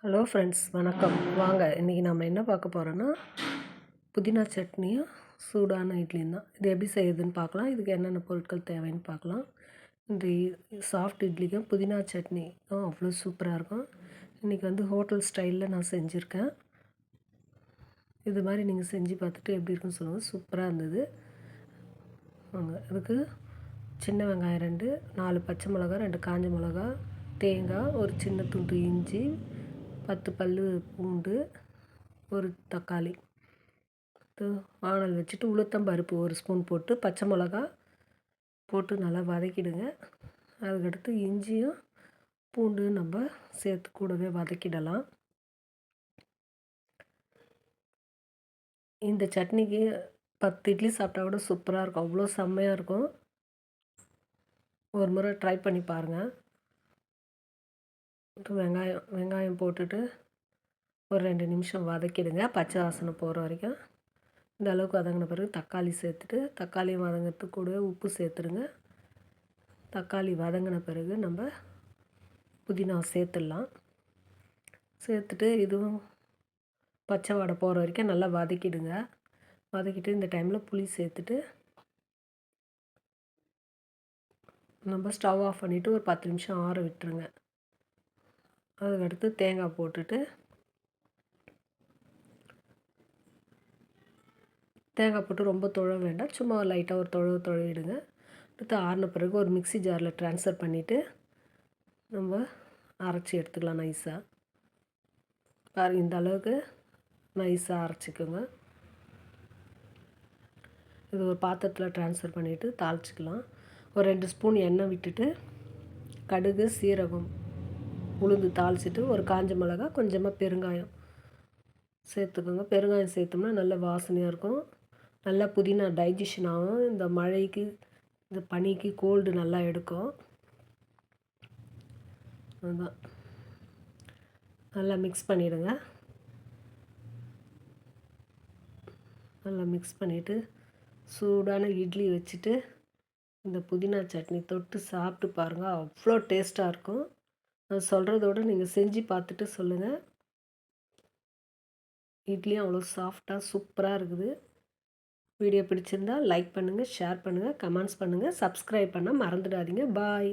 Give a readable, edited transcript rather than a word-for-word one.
Hello friends, வணக்கம். வாங்க இன்றைக்கி நம்ம என்ன பார்க்க போகிறோன்னா புதினா சட்னியும் சூடான இட்லியும் தான். இது எப்படி செய்யுதுன்னு பார்க்கலாம். இதுக்கு என்னென்ன பொருட்கள் தேவைன்னு பார்க்கலாம். இந்த சாஃப்ட் இட்லிக்கும் புதினா சட்னி அவ்வளோ சூப்பராக இருக்கும். இன்றைக்கி ஹோட்டல் ஸ்டைலில் நான் செஞ்சுருக்கேன். இது மாதிரி நீங்கள் செஞ்சு பார்த்துட்டு எப்படி இருக்குன்னு சொல்லுங்கள். சூப்பராக இருந்தது. வாங்க, இதுக்கு சின்ன வெங்காயம் 2, 4 பச்சை மிளகா, 2 காஞ்ச மிளகா, தேங்காய், ஒரு சின்ன துண்டு இஞ்சி, 10 பல் பூண்டு, ஒரு தக்காளி. வானல் வச்சுட்டு உளுத்தம் பருப்பு 1 ஸ்பூன் போட்டு பச்சை மிளகா போட்டு நல்லா வதக்கிடுங்க. அதுக்கடுத்து இஞ்சியும் பூண்டு நம்ம சேர்த்து கூடவே வதக்கிடலாம். இந்த சட்னிக்கு 10 இட்லி சாப்பிட்டா கூட சூப்பராக இருக்கும். அவ்வளோ செம்மையாக இருக்கும். ஒரு முறை ட்ரை பண்ணி பாருங்கள். வெங்காயம் போட்டுட்டு ஒரு 2 நிமிஷம் வதக்கிடுங்க, பச்சை வாசனை போகிற வரைக்கும். இந்த அளவுக்கு வதங்கின பிறகு தக்காளி சேர்த்துட்டு, தக்காளி வதங்கிறதுக்கு கூடவே உப்பு சேர்த்துருங்க. தக்காளி வதங்கின பிறகு நம்ம புதினா சேர்த்துடலாம். சேர்த்துட்டு இதுவும் பச்சை வாடை போகிற வரைக்கும் நல்லா வதக்கிடுங்க. வதக்கிட்டு இந்த டைமில் புளி சேர்த்துட்டு நம்ம ஸ்டவ் ஆஃப் பண்ணிவிட்டு ஒரு 10 நிமிஷம் ஆற விட்டுருங்க. அதுக்கடுத்து தேங்காய் போட்டுட்டு தேங்காய் போட்டு ரொம்ப தொழ வேண்டாம், சும்மா லைட்டாக ஒரு தொழுவிடுங்க. அடுத்து ஆறின பிறகு ஒரு மிக்ஸி ஜாரில் ட்ரான்ஸ்ஃபர் பண்ணிவிட்டு நம்ம அரைச்சி எடுத்துக்கலாம் நைஸாக. பாருங்கள், இந்த அளவுக்கு நைஸாக அரைச்சிக்கோங்க. இது ஒரு பாத்திரத்தில் ட்ரான்ஸ்ஃபர் பண்ணிவிட்டு தாளிச்சிக்கலாம். ஒரு 2 ஸ்பூன் எண்ணெய் விட்டுட்டு கடுகு, சீரகம், உளுந்து தாளிச்சிட்டு ஒரு காஞ்ச மிளகா, கொஞ்சமாக பெருங்காயம் சேர்த்துக்கோங்க. பெருங்காயம் சேர்த்தோம்னா நல்ல வாசனையாக இருக்கும். நல்லா புதினா டைஜஷன் ஆகும். இந்த மழைக்கு, இந்த பனிக்கு கோல்டு நல்லா எடுக்கும். அதுதான், நல்லா மிக்ஸ் பண்ணிவிடுங்க. நல்லா மிக்ஸ் பண்ணிவிட்டு சூடான இட்லி வச்சுட்டு இந்த புதினா சட்னி தொட்டு சாப்பிட்டு பாருங்கள். அவ்வளோ டேஸ்ட்டாக இருக்கும். நான் சொல்கிறதோட நீங்கள் செஞ்சு பார்த்துட்டு சொல்லுங்கள். இட்லியும் அவ்வளோ சாஃப்டாக சூப்பராக இருக்குது. வீடியோ பிடிச்சிருந்தால் லைக் பண்ணுங்கள், ஷேர் பண்ணுங்கள், கமெண்ட்ஸ் பண்ணுங்கள், சப்ஸ்கிரைப் பண்ண மறந்துடாதீங்க. பாய்.